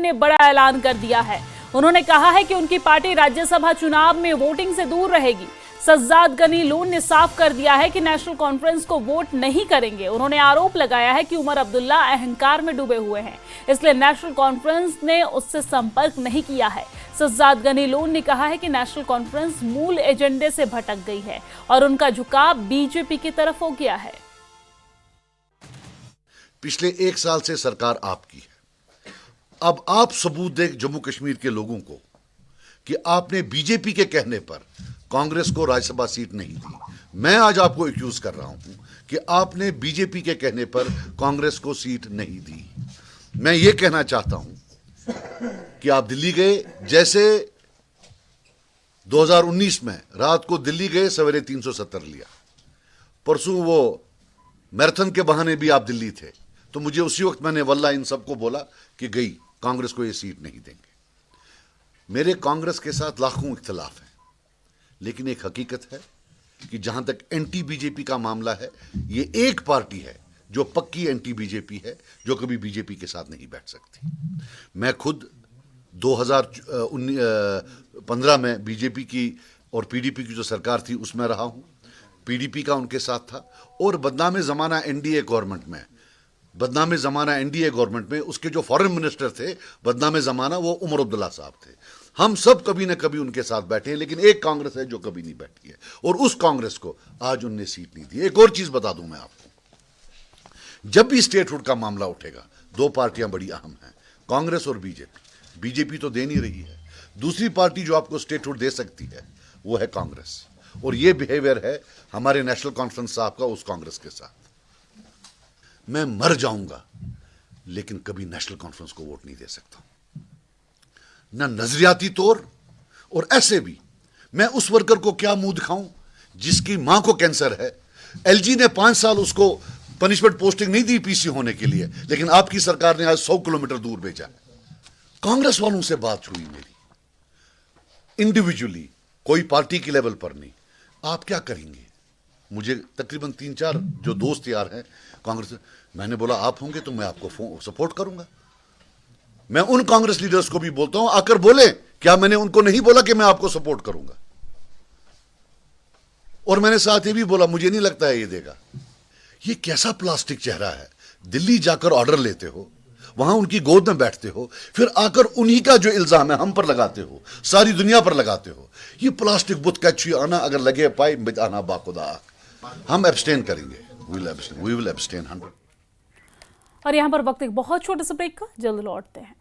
ने बड़ा ऐलान कर दिया है। उन्होंने कहा है कि उनकी पार्टी राज्यसभा चुनाव में वोटिंग से दूर रहेगी। सज्जाद गनी लोन ने साफ कर दिया है कि नेशनल कॉन्फ्रेंस को वोट नहीं करेंगे। उन्होंने आरोप लगाया है कि उमर अब्दुल्ला अहंकार में डूबे हुए हैं, इसलिए नेशनल कॉन्फ्रेंस ने उससे संपर्क नहीं किया है। सज्जाद गनी लोन ने कहा है कि नेशनल कॉन्फ्रेंस मूल एजेंडे से भटक गई है और उनका झुकाव बीजेपी की तरफ हो गया है। पिछले 1 साल से सरकार आपकी है। अब आप सबूत दें जम्मू कश्मीर के लोगों को कि आपने बीजेपी के कहने पर कांग्रेस को राज्यसभा सीट नहीं दी। मैं आज आपको एक्यूज कर रहा हूं कि आपने बीजेपी के कहने पर कांग्रेस को सीट नहीं दी। मैं ये कहना चाहता हूं कि आप दिल्ली गए, जैसे 2019 में रात को दिल्ली गए, सवेरे 370 लिया। परसों वो मैराथन के बहाने भी आप दिल्ली थे, तो मुझे उसी वक्त मैंने वल्लाह इन सबको बोला कि गई कांग्रेस को ये सीट नहीं देंगे। मेरे कांग्रेस के साथ लाखों इख्तिलाफ हैं, लेकिन एक हकीकत है कि जहां तक एंटी बीजेपी का मामला है, ये एक पार्टी है जो पक्की एंटी बीजेपी है, जो कभी बीजेपी के साथ नहीं बैठ सकती। मैं खुद 2015 में बीजेपी की और पीडीपी की जो सरकार थी उसमें रहा हूं। पीडीपी का उनके साथ था। और बदनाम ज़माना एनडीए गवर्नमेंट में उसके जो फॉरेन मिनिस्टर थे, बदनाम ज़माना, वो उमर अब्दुल्ला साहब थे। हम सब कभी ना कभी उनके साथ बैठे हैं, लेकिन एक कांग्रेस है जो कभी नहीं बैठी है, और उस कांग्रेस को आज उनने सीट नहीं दी। एक और चीज बता दूं मैं आपको, जब भी स्टेटहुड का मामला उठेगा, 2 पार्टियां बड़ी अहम हैं, कांग्रेस और बीजेपी। बीजेपी तो दे नहीं रही है। दूसरी पार्टी जो आपको स्टेटहुड दे सकती है वो है कांग्रेस, और ये बिहेवियर है हमारे नेशनल कॉन्फ्रेंस साहब का उस कांग्रेस के साथ। मैं मर जाऊंगा लेकिन कभी नेशनल कॉन्फ्रेंस को वोट नहीं दे सकता, ना नजरियाती तौर, और ऐसे भी मैं उस वर्कर को क्या मुंह दिखाऊं जिसकी मां को कैंसर है। एलजी ने 5 साल उसको पनिशमेंट पोस्टिंग नहीं दी पीसी होने के लिए, लेकिन आपकी सरकार ने आज 100 किलोमीटर दूर भेजा। कांग्रेस वालों से बात हुई मेरी इंडिविजुअली, कोई पार्टी की लेवल पर नहीं। आप क्या करेंगे? मुझे तकरीबन 3-4 जो दोस्त यार हैं कांग्रेस, मैंने बोला आप होंगे तो मैं आपको सपोर्ट करूंगा। मैं उन कांग्रेस लीडर्स को भी बोलता हूं, आकर बोले, क्या मैंने उनको नहीं बोला कि मैं आपको सपोर्ट करूंगा? और मैंने साथ ये भी बोला, मुझे नहीं लगता है ये देगा। ये कैसा प्लास्टिक चेहरा है? दिल्ली जाकर ऑर्डर लेते हो, वहां उनकी गोद में बैठते हो, फिर आकर उन्हीं का जो इल्जाम है हम पर लगाते हो, सारी दुनिया पर लगाते हो। ये प्लास्टिक बुत कच्ची आना अगर लगे पाई बिद आना बाखुदा। हम एब्सटेन करेंगे, वी विल एब्सटेन 100। और यहां पर वक्त एक बहुत छोटे से ब्रेक का, जल्द लौटते हैं।